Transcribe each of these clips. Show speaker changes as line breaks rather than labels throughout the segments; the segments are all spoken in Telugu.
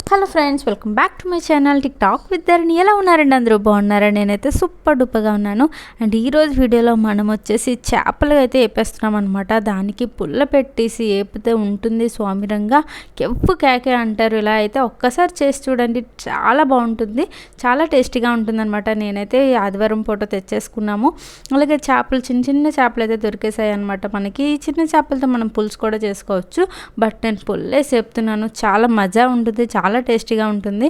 Hello friends, welcome back to my channel TikTok with Dharani. ఎలా ఉన్నారండి? అందరూ బాగున్నారా? నేనైతే సూపర్ డూపర్గా ఉన్నాను. అండ్ ఈరోజు వీడియోలో మనం వచ్చేసి చేపలు అయితే వేపేస్తున్నాం అనమాట. దానికి పుల్ల పెట్టేసి వేపితే ఉంటుంది స్వామిరంగా కెవ్వు కేకే అంటారు. ఇలా అయితే ఒక్కసారి చేసి చూడండి, చాలా బాగుంటుంది, చాలా టేస్టీగా ఉంటుందన్నమాట. నేనైతే ఆదివారం పూట తెచ్చేసుకున్నాము. అలాగే చేపలు చిన్న చిన్న చేపలు అయితే దొరికేసాయి అనమాట మనకి. ఈ చిన్న చేపలతో మనం పులుసు కూడా చేసుకోవచ్చు, బట్ నేను పుల్లే సేపుతున్నాను. చాలా మజా ఉంటుంది, చాలా టేస్టీగా ఉంటుంది.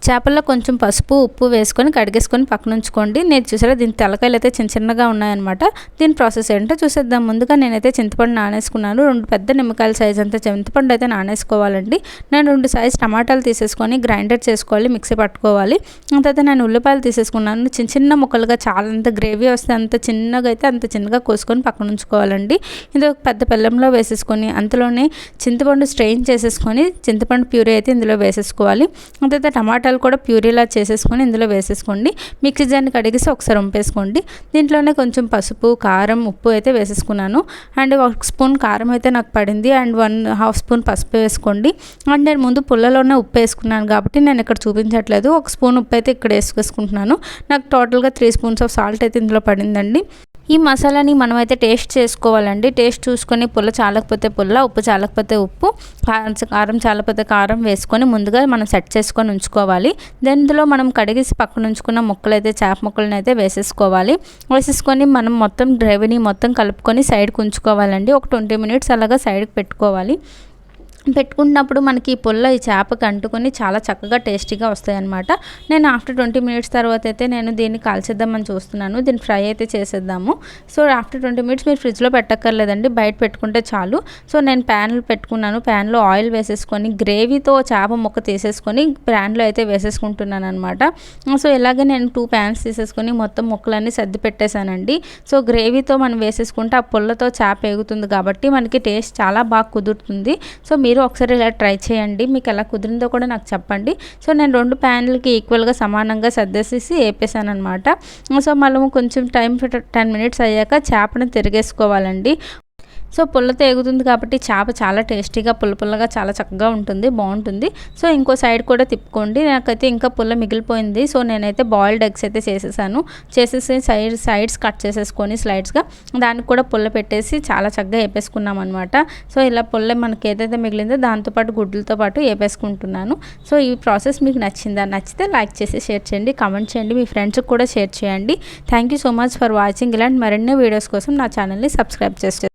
చేపల్లో కొంచెం పసుపు ఉప్పు వేసుకొని కడిగేసుకొని పక్కన ఉంచుకోండి. నేను చూసారా, దీని తలకాయలు అయితే చిన్న చిన్నగా ఉన్నాయన్నమాట. దీని ప్రాసెస్ ఏంటో చూసేద్దాం. ముందుగా నేనైతే చింతపండు నానేసుకున్నాను. 2 పెద్ద నిమ్మకాయల సైజ్ అంతా చింతపండు అయితే నానేసుకోవాలండి. నేను 2 సైజ్ టమాటాలు తీసేసుకొని గ్రైండర్ చేసుకోవాలి, మిక్సీ పట్టుకోవాలి. తర్వాత నేను ఉల్లిపాయలు తీసేసుకున్నాను. చిన్న చిన్న ముక్కలుగా, చాలా అంత గ్రేవీ వస్తే అంత చిన్నగా అయితే అంత చిన్నగా కోసుకొని పక్కన ఉంచుకోవాలండి. ఇది ఒక పెద్ద బెల్లంలో వేసేసుకొని అందులోనే చింతపండు స్ట్రెయిన్ చేసేసుకొని చింతపండు ప్యూరీ అయితే ఇందులో వేసేసుకోవాలి. తర్వాత టమాటాలు కూడా ప్యూరీలా చేసేసుకొని ఇందులో వేసేసుకోండి. మిక్సీ జార్ని కడిగేసి ఒకసారి వంపేసుకోండి. దీంట్లోనే కొంచెం పసుపు, కారం, ఉప్పు అయితే వేసేసుకున్నాను. అండ్ 1 స్పూన్ కారం అయితే నాకు పడింది. అండ్ 1/2 స్పూన్ పసుపు వేసుకోండి. అండ్ నేను ముందు పుల్లలోనే ఉప్పు వేసుకున్నాను కాబట్టి నేను ఇక్కడ చూపించట్లేదు. 1 స్పూన్ ఉప్పు అయితే ఇక్కడ వేసుకుంటున్నాను. నాకు టోటల్గా 3 స్పూన్స్ ఆఫ్ సాల్ట్ అయితే ఇందులో పడిందండి. ఈ మసాలాని మనమైతే టేస్ట్ చేసుకోవాలండి. టేస్ట్ చూసుకొని పుల్ల చాలకపోతే పుల్ల, ఉప్పు చాలకపోతే ఉప్పు, కారం చాలకపోతే కారం వేసుకొని ముందుగా మనం సెట్ చేసుకొని ఉంచుకోవాలి. ఇందులో మనం కడిగేసి పక్కన ఉంచుకున్న ముక్కలు అయితే చేప ముక్కలను అయితే వేసేసుకొని మనం మొత్తం గ్రేవీని మొత్తం కలుపుకొని సైడ్కి ఉంచుకోవాలండి. ఒక 20 మినిట్స్ అలాగా సైడ్కి పెట్టుకున్నప్పుడు మనకి ఈ పుల్ల ఈ చేపకి అంటుకొని చాలా చక్కగా టేస్టీగా వస్తాయి అన్నమాట. నేను ఆఫ్టర్ 20 మినిట్స్ తర్వాత అయితే నేను దీన్ని కాల్చేద్దామని చూస్తున్నాను. దీన్ని ఫ్రై అయితే చేసేద్దాము. సో ఆఫ్టర్ 20 మినిట్స్ మీరు ఫ్రిడ్జ్లో పెట్టక్కర్లేదండి, బయట పెట్టుకుంటే చాలు. సో నేను ప్యాన్లో పెట్టుకున్నాను. ప్యాన్లో ఆయిల్ వేసేసుకొని గ్రేవీతో చేప ముక్క తీసేసుకొని ప్యాన్లో అయితే వేసేసుకుంటున్నాను అనమాట. సో ఇలాగే నేను 2 ప్యాన్స్ తీసేసుకొని మొత్తం ముక్కలన్నీ సర్ది పెట్టేశానండి. సో గ్రేవీతో మనం వేసేసుకుంటే ఆ పుల్లతో చేప వేగుతుంది కాబట్టి మనకి టేస్ట్ చాలా బాగా కుదురుతుంది. సో మీరు ఒకసారి ఇలా ట్రై చేయండి. మీకు ఎలా కుదిరిందో కూడా నాకు చెప్పండి. సో నేను 2 ప్యాన్లకి ఈక్వల్గా సమానంగా సర్దేసేసి వేపేసాను అనమాట. సో మళ్ళీ కొంచెం టైం 10 మినిట్స్ అయ్యాక చేపను తిరిగేసుకోవాలండి. సో పుల్లతో ఎగుతుంది కాబట్టి చేప చాలా టేస్టీగా పుల్లగా చాలా చక్కగా ఉంటుంది, బాగుంటుంది. సో ఇంకో సైడ్ కూడా తిప్పుకోండి. నాకైతే ఇంకా పుల్ల మిగిలిపోయింది. సో నేనైతే బాయిల్డ్ ఎగ్స్ అయితే చేసేసి సైడ్స్ కట్ చేసేసుకొని స్లైడ్స్గా దానికి కూడా పుల్ల పెట్టేసి చాలా చక్కగా వేపేసుకున్నాం అనమాట. సో ఇలా పుల్ల మనకి ఏదైతే మిగిలిందో దాంతోపాటు గుడ్లతో పాటు వేపేసుకుంటున్నాను. సో ఈ ప్రాసెస్ మీకు నచ్చిందా? నచ్చితే లైక్ చేసి షేర్ చేయండి, కామెంట్ చేయండి, మీ ఫ్రెండ్స్కి కూడా షేర్ చేయండి. Thank you so much for watching. ఇలాంటి మరిన్ని వీడియోస్ కోసం నా ఛానల్ని సబ్స్క్రైబ్ చేస్తే